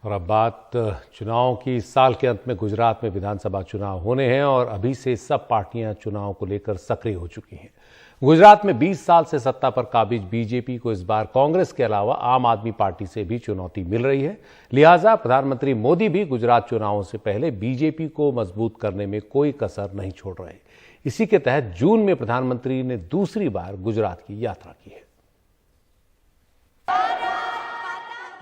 और अब बात चुनाव की। इस साल के अंत में गुजरात में विधानसभा चुनाव होने हैं और अभी से सब पार्टियां चुनाव को लेकर सक्रिय हो चुकी हैं। गुजरात में 20 साल से सत्ता पर काबिज बीजेपी को इस बार कांग्रेस के अलावा आम आदमी पार्टी से भी चुनौती मिल रही है। लिहाजा प्रधानमंत्री मोदी भी गुजरात चुनावों से पहले बीजेपी को मजबूत करने में कोई कसर नहीं छोड़ रहे। इसी के तहत जून में प्रधानमंत्री ने दूसरी बार गुजरात की यात्रा की है।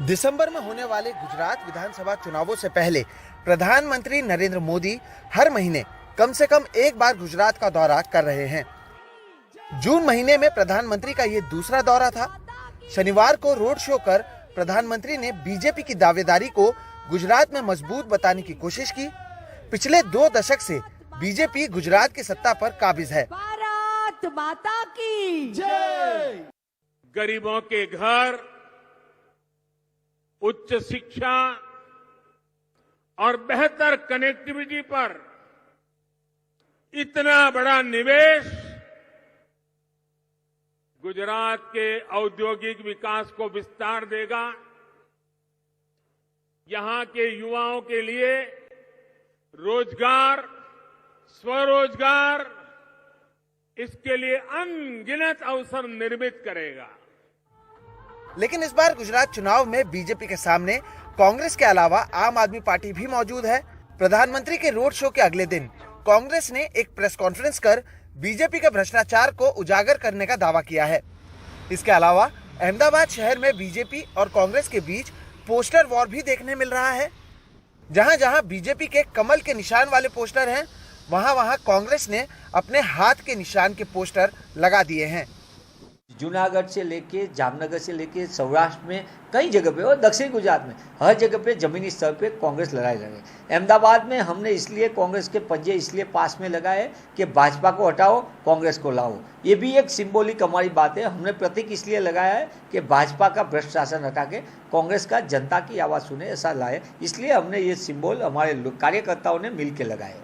दिसंबर में होने वाले गुजरात विधानसभा चुनावों से पहले प्रधानमंत्री नरेंद्र मोदी हर महीने कम से कम एक बार गुजरात का दौरा कर रहे हैं। जून महीने में प्रधानमंत्री का ये दूसरा दौरा था। शनिवार को रोड शो कर प्रधानमंत्री ने बीजेपी की दावेदारी को गुजरात में मजबूत बताने की कोशिश की। पिछले 2 दशक से बीजेपी गुजरात की सत्ता पर काबिज है। भारत माता की जय। गरीबों के घर, उच्च शिक्षा और बेहतर कनेक्टिविटी पर इतना बड़ा निवेश गुजरात के औद्योगिक विकास को विस्तार देगा। यहां के युवाओं के लिए रोजगार, स्वरोजगार, इसके लिए अनगिनत अवसर निर्मित करेगा। लेकिन इस बार गुजरात चुनाव में बीजेपी के सामने कांग्रेस के अलावा आम आदमी पार्टी भी मौजूद है। प्रधानमंत्री के रोड शो के अगले दिन कांग्रेस ने एक प्रेस कॉन्फ्रेंस कर बीजेपी के भ्रष्टाचार को उजागर करने का दावा किया है। इसके अलावा अहमदाबाद शहर में बीजेपी और कांग्रेस के बीच पोस्टर वॉर भी देखने मिल रहा है। जहां जहां बीजेपी के कमल के निशान वाले पोस्टर हैं, वहां वहां कांग्रेस ने अपने हाथ के निशान के पोस्टर लगा दिए हैं। जूनागढ़ से लेके जामनगर से लेके सौराष्ट्र में कई जगह पे और दक्षिण गुजरात में हर जगह पे जमीनी स्तर पे कांग्रेस लड़ाई लड़े। अहमदाबाद में हमने इसलिए कांग्रेस के पंजे इसलिए पास में लगाए कि भाजपा को हटाओ, कांग्रेस को लाओ। ये भी एक सिंबॉलिक हमारी बात है। हमने प्रतीक इसलिए लगाया है कि भाजपा का भ्रष्ट शासन हटा के कांग्रेस का जनता की आवाज़ सुने, ऐसा लाए। इसलिए हमने ये सिंबल हमारे कार्यकर्ताओं ने मिल के लगाए।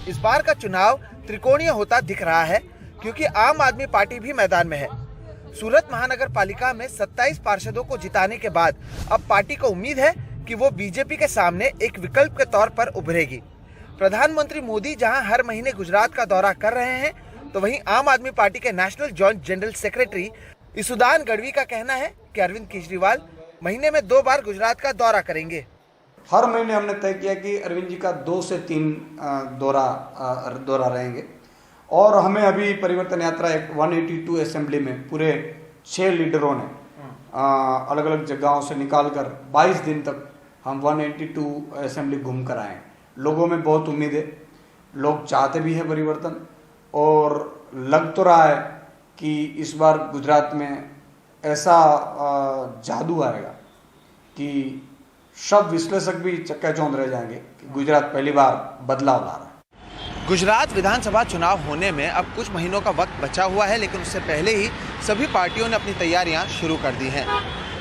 इस बार का चुनाव त्रिकोणीय होता दिख रहा है क्योंकि आम आदमी पार्टी भी मैदान में है। सूरत महानगर पालिका में 27 पार्षदों को जिताने के बाद अब पार्टी को उम्मीद है कि वो बीजेपी के सामने एक विकल्प के तौर पर उभरेगी। प्रधानमंत्री मोदी जहां हर महीने गुजरात का दौरा कर रहे हैं, तो वहीं आम आदमी पार्टी के national joint general secretary Isudan Gadhvi का कहना है कि अरविंद केजरीवाल महीने में 2 बार गुजरात का दौरा करेंगे। हर महीने हमने तय किया कि अरविंद जी का 2 से 3 दौरा रहेंगे। और हमें अभी परिवर्तन यात्रा 182 असेंबली में पूरे 6 लीडरों ने अलग अलग जगहों से निकालकर 22 दिन तक हम 182 असेंबली घूम कर आए। लोगों में बहुत उम्मीद है, लोग चाहते भी हैं परिवर्तन, और लग तो रहा है कि इस बार गुजरात में ऐसा जादू आएगा कि सब विश्लेषक भी चक्काचौंध रह जाएंगे कि गुजरात पहली बार बदलाव ला रहा है। गुजरात विधानसभा चुनाव होने में अब कुछ महीनों का वक्त बचा हुआ है, लेकिन उससे पहले ही सभी पार्टियों ने अपनी तैयारियां शुरू कर दी हैं।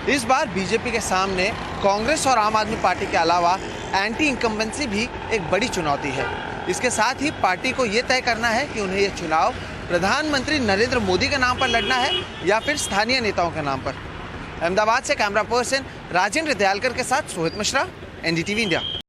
इस बार बीजेपी के सामने कांग्रेस और आम आदमी पार्टी के अलावा एंटी इनकम्बेंसी भी एक बड़ी चुनौती है। इसके साथ ही पार्टी को ये तय करना है कि उन्हें यह चुनाव प्रधानमंत्री नरेंद्र मोदी के नाम पर लड़ना है या फिर स्थानीय नेताओं के नाम पर। अहमदाबाद से कैमरा पर्सन राजेंद्र दयालकर के साथ सोहित मिश्रा, NDTV इंडिया।